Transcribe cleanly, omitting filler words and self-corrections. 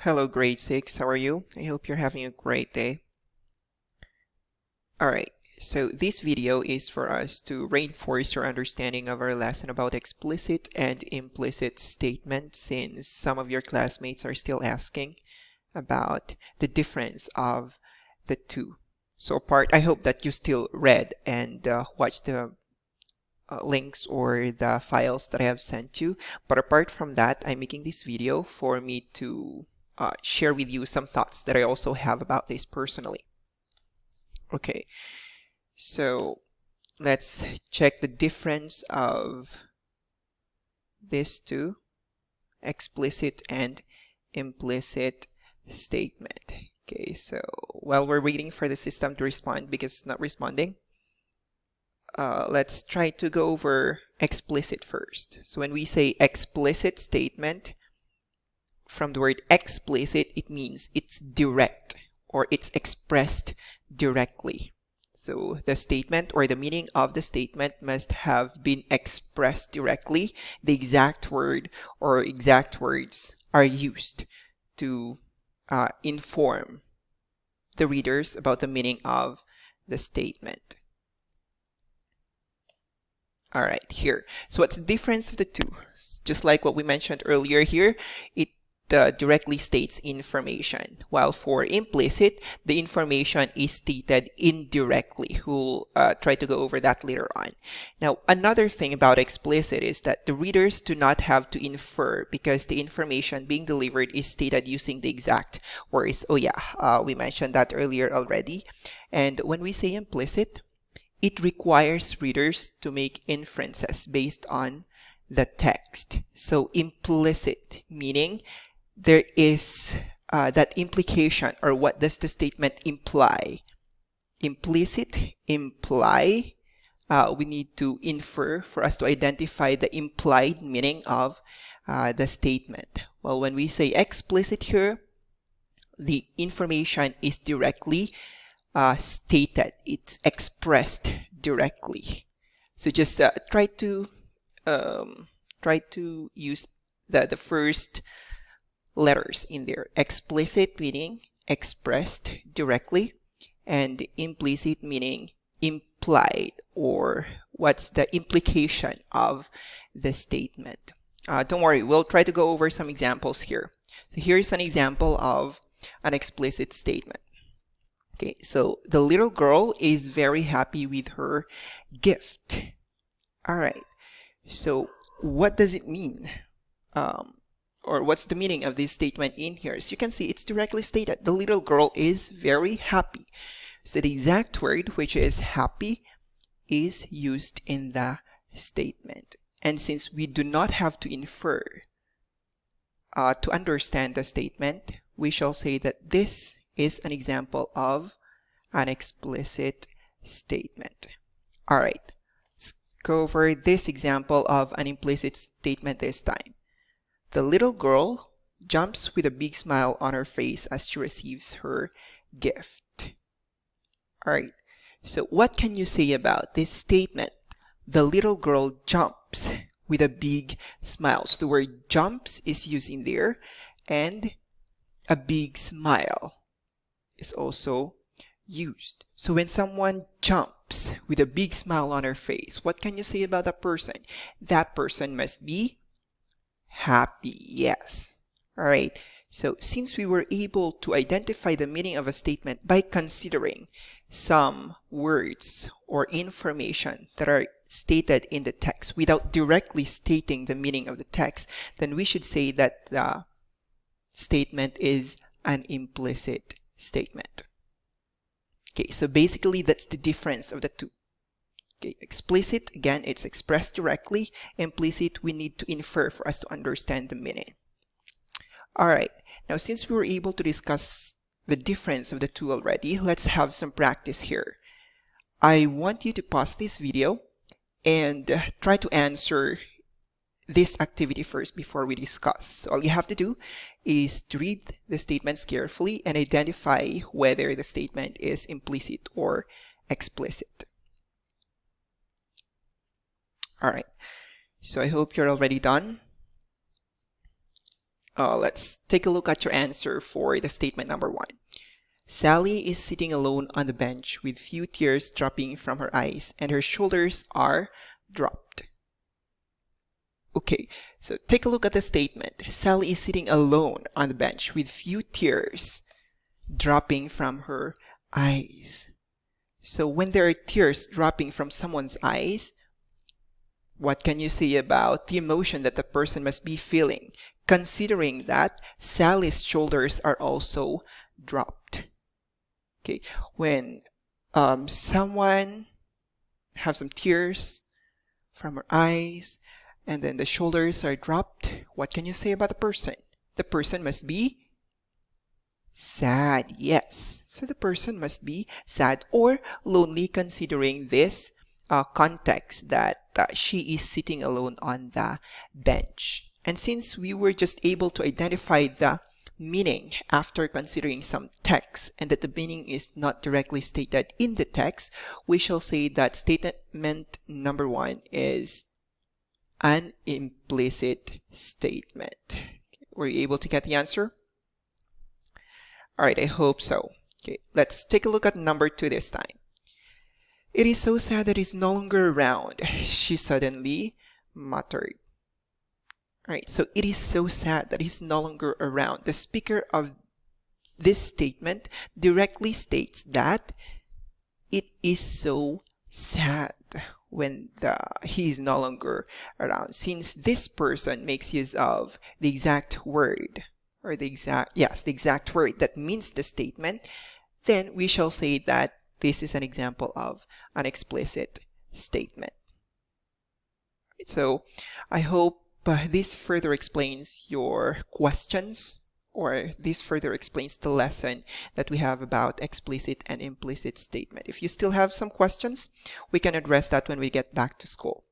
Hello grade 6, how are you? I hope you're having a great day. Alright, so this video is for us to reinforce your understanding of our lesson about explicit and implicit statements, since some of your classmates are still asking about the difference of the two. So I hope that you still read and watched the links or the files that I have sent you. But apart from that, I'm making this video for me to share with you some thoughts that I also have about this personally. Okay, so let's check the difference of these two, explicit and implicit statement. Okay, so while we're waiting for the system to respond because it's not responding, let's try to go over explicit first. So when we say explicit statement, from the word explicit, it means it's direct or it's expressed directly. So the statement or the meaning of the statement must have been expressed directly. The exact word or exact words are used to inform the readers about the meaning of the statement. All right, here. So what's the difference of the two? Just like what we mentioned earlier here, it directly states information, while for implicit, the information is stated indirectly. We'll try to go over that later on. Now, another thing about explicit is that the readers do not have to infer because the information being delivered is stated using the exact words. Oh yeah, we mentioned that earlier already. And when we say implicit, it requires readers to make inferences based on the text. So implicit, meaning there is that implication, or what does the statement imply? Implicit, imply, we need to infer for us to identify the implied meaning of the statement. Well, when we say explicit here, the information is directly stated, it's expressed directly. So just try to use the first letters in there. Explicit meaning expressed directly, and implicit meaning implied, or what's the implication of the statement. Don't worry, we'll try to go over some examples here. So here's an example of an explicit statement. Okay, so the little girl is very happy with her gift. All right, so what does it mean? Or what's the meaning of this statement in here? So you can see it's directly stated. The little girl is very happy. So the exact word, which is happy, is used in the statement. And since we do not have to infer to understand the statement, we shall say that this is an example of an explicit statement. All right, let's go over this example of an implicit statement this time. The little girl jumps with a big smile on her face as she receives her gift. All right, so what can you say about this statement? The little girl jumps with a big smile. So the word jumps is used in there, and a big smile is also used. So when someone jumps with a big smile on her face, what can you say about that person? That person must be happy. Yes. All right. So since we were able to identify the meaning of a statement by considering some words or information that are stated in the text without directly stating the meaning of the text, then we should say that the statement is an implicit statement. Okay, so basically that's the difference of the two. Okay, explicit, again, it's expressed directly. Implicit, we need to infer for us to understand the meaning. All right, now since we were able to discuss the difference of the two already, let's have some practice here. I want you to pause this video and try to answer this activity first before we discuss. So all you have to do is to read the statements carefully and identify whether the statement is implicit or explicit. All right, so I hope you're already done. let's take a look at your answer for the statement number 1. Sally is sitting alone on the bench with few tears dropping from her eyes and her shoulders are dropped. Okay, so take a look at the statement. Sally is sitting alone on the bench with few tears dropping from her eyes. So when there are tears dropping from someone's eyes, what can you say about the emotion that the person must be feeling, considering that Sally's shoulders are also dropped? Okay, when someone have some tears from her eyes and then the shoulders are dropped, what can you say about the person? The person must be sad, yes. So the person must be sad or lonely, considering this context that she is sitting alone on the bench. And since we were just able to identify the meaning after considering some text and that the meaning is not directly stated in the text, we shall say that statement number 1 is an implicit statement. Were you able to get the answer? All right, I hope so. Okay, let's take a look at number 2 this time. It is so sad that he's no longer around, she suddenly muttered. All right, so it is so sad that he's no longer around. The speaker of this statement directly states that it is so sad when he is no longer around. Since this person makes use of the exact word, or the exact word that means the statement, then we shall say that this is an example of an explicit statement. So I hope this further explains your questions, or this further explains the lesson that we have about explicit and implicit statement. If you still have some questions, we can address that when we get back to school.